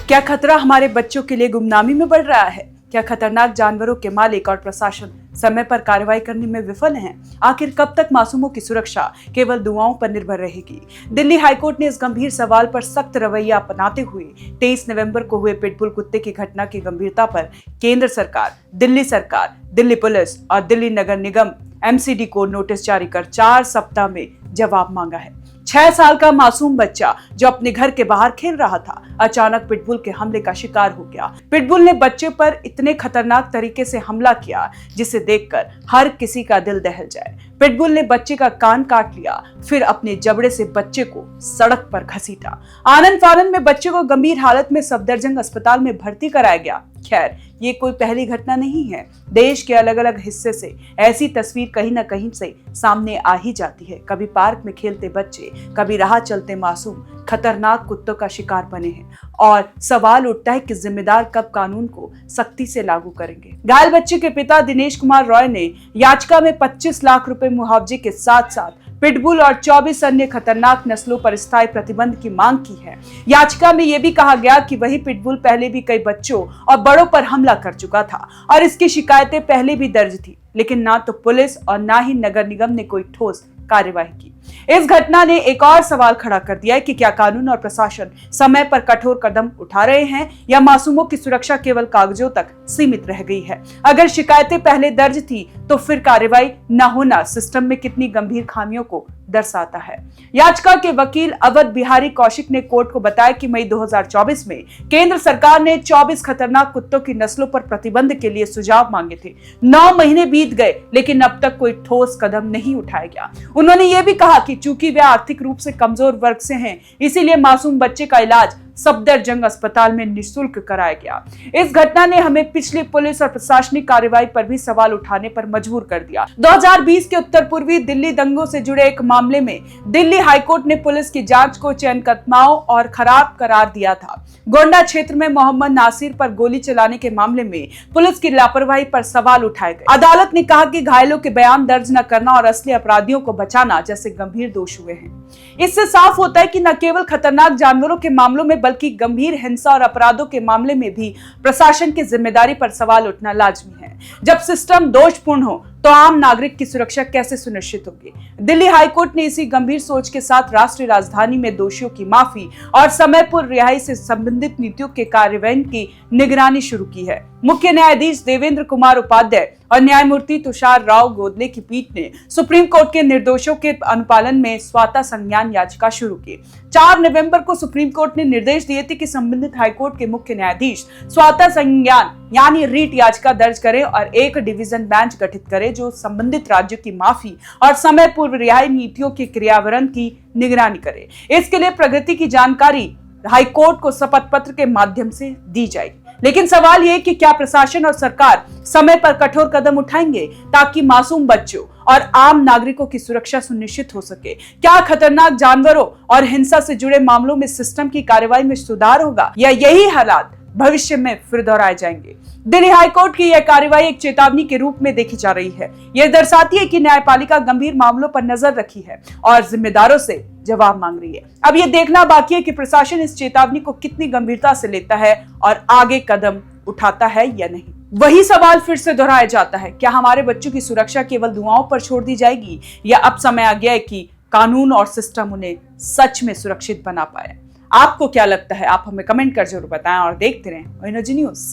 क्या खतरा हमारे बच्चों के लिए गुमनामी में बढ़ रहा है? क्या खतरनाक जानवरों के मालिक और प्रशासन समय पर कार्रवाई करने में विफल हैं? आखिर कब तक मासूमों की सुरक्षा केवल दुआओं पर निर्भर रहेगी? दिल्ली हाईकोर्ट ने इस गंभीर सवाल पर सख्त रवैया अपनाते हुए 23 नवंबर को हुए पिटबुल कुत्ते की घटना की गंभीरता पर केंद्र सरकार, दिल्ली पुलिस और दिल्ली नगर निगम MCD को नोटिस जारी कर 4 सप्ताह में जवाब मांगा है। 6 साल का मासूम बच्चा जो अपने घर के बाहर खेल रहा था, अचानक पिटबुल के हमले का शिकार हो गया। पिटबुल ने बच्चे पर इतने खतरनाक तरीके से हमला किया जिसे देखकर हर किसी का दिल दहल जाए। पिटबुल ने बच्चे का कान काट लिया, फिर अपने जबड़े से बच्चे को सड़क पर घसीटा। आनन फानन में बच्चे को गंभीर हालत में सफदरजंग अस्पताल में भर्ती कराया गया। खैर, ये कोई पहली घटना नहीं है। देश के अलग अलग हिस्से से ऐसी तस्वीर कहीं न कहीं से सामने आ ही जाती है। कभी पार्क में खेलते बच्चे, कभी राह चलते मासूम खतरनाक कुत्तों का शिकार बने हैं और सवाल उठता है कि जिम्मेदार कब कानून को सख्ती से लागू करेंगे। घायल बच्चे के पिता दिनेश कुमार रॉय ने याचिका में 25 लाख रुपए मुआवजे के साथ साथ पिटबुल और 24 अन्य खतरनाक नस्लों पर स्थायी प्रतिबंध की मांग की है। याचिका में यह भी कहा गया कि वही पिटबुल पहले भी कई बच्चों और बड़ों पर हमला कर चुका था और इसकी शिकायतें पहले भी दर्ज थी, लेकिन ना तो पुलिस और ना ही नगर निगम ने कोई ठोस कार्यवाही की। इस घटना ने एक और सवाल खड़ा कर दिया है कि क्या कानून और प्रशासन समय पर कठोर कदम उठा रहे हैं या मासूमों की सुरक्षा केवल कागजों तक सीमित रह गई है। अगर शिकायतें पहले दर्ज थी तो फिर कार्रवाई न होना सिस्टम में कितनी गंभीर खामियों को दर्शाता है। याचिका के वकील अवध बिहारी कौशिक ने कोर्ट को बताया कि मई 2024 में केंद्र सरकार ने 24 खतरनाक कुत्तों की नस्लों पर प्रतिबंध के लिए सुझाव मांगे थे। 9 महीने बीत गए लेकिन अब तक कोई ठोस कदम नहीं उठाया गया। उन्होंने ये भी कहा कि चूंकि वे आर्थिक रूप से कमजोर वर्ग से हैं, इसीलिए मासूम बच्चे का इलाज सफदरजंग अस्पताल में निःशुल्क कराया गया। इस घटना ने हमें पिछली पुलिस और प्रशासनिक कार्रवाई पर भी सवाल उठाने पर मजबूर कर दिया। 2020 के उत्तर पूर्वी दिल्ली दंगों से जुड़े एक मामले में दिल्ली हाईकोर्ट ने पुलिस की जांच को चयनकदमाओं और खराब करार दिया था। गोंडा क्षेत्र में मोहम्मद नासिर पर गोली चलाने के मामले में पुलिस की लापरवाही पर सवाल उठाए गए। अदालत ने कहा कि घायलों के बयान दर्ज न करना और असली अपराधियों को बचाना जैसे गंभीर दोष हुए हैं। इससे साफ होता है कि न केवल खतरनाक जानवरों के मामलों में बल्कि गंभीर हिंसा और अपराधों के मामले में भी प्रशासन की जिम्मेदारी पर सवाल उठना लाजमी है। जब सिस्टम दोषपूर्ण हो तो आम नागरिक की सुरक्षा कैसे सुनिश्चित होगी? दिल्ली हाईकोर्ट ने इसी गंभीर सोच के साथ राष्ट्रीय राजधानी में दोषियों की माफी और समय पर रिहाई से संबंधित नीतियों के कार्यान्वयन की निगरानी शुरू की है। मुख्य न्यायाधीश देवेंद्र कुमार उपाध्याय और न्यायमूर्ति तुषार राव गोदले की पीठ ने सुप्रीम कोर्ट के निर्देशों के अनुपालन में स्वतः संज्ञान याचिका शुरू की। 4 नवंबर को सुप्रीम कोर्ट ने निर्देश दिए थे कि संबंधित हाईकोर्ट के मुख्य न्यायाधीश स्वतः संज्ञान यानी रीट याचिका दर्ज करें और एक डिवीजन बेंच गठित करें जो संबंधित राज्यों की माफी और समय पूर्व रिहाई नीतियों के क्रियान्वयन की निगरानी करे। इसके लिए प्रगति की जानकारी हाईकोर्ट को शपथ पत्र के माध्यम से दी जाएगी। लेकिन सवाल यह कि क्या प्रशासन और सरकार समय पर कठोर कदम उठाएंगे ताकि मासूम बच्चों और आम नागरिकों की सुरक्षा सुनिश्चित हो सके? क्या खतरनाक जानवरों और हिंसा से जुड़े मामलों में सिस्टम की कार्रवाई में सुधार होगा या यही हालात भविष्य में फिर दोहराए जाएंगे? दिल्ली हाईकोर्ट की यह कार्रवाई एक चेतावनी के रूप में देखी जा रही है। यह दर्शाती है कि न्यायपालिका गंभीर मामलों पर नजर रखी है और जिम्मेदारों से जवाब मांग रही है। अब यह देखना बाकी है कि प्रशासन इस चेतावनी को कितनी गंभीरता से लेता है और आगे कदम उठाता है या नहीं। वही सवाल फिर से दोहराया जाता है, क्या हमारे बच्चों की सुरक्षा केवल दुआओं पर छोड़ दी जाएगी या अब समय आ गया है कि कानून और सिस्टम उन्हें सच में सुरक्षित बना पाए? आपको क्या लगता है? आप हमें कमेंट कर जरूर बताएं और देखते रहें ONG न्यूज़।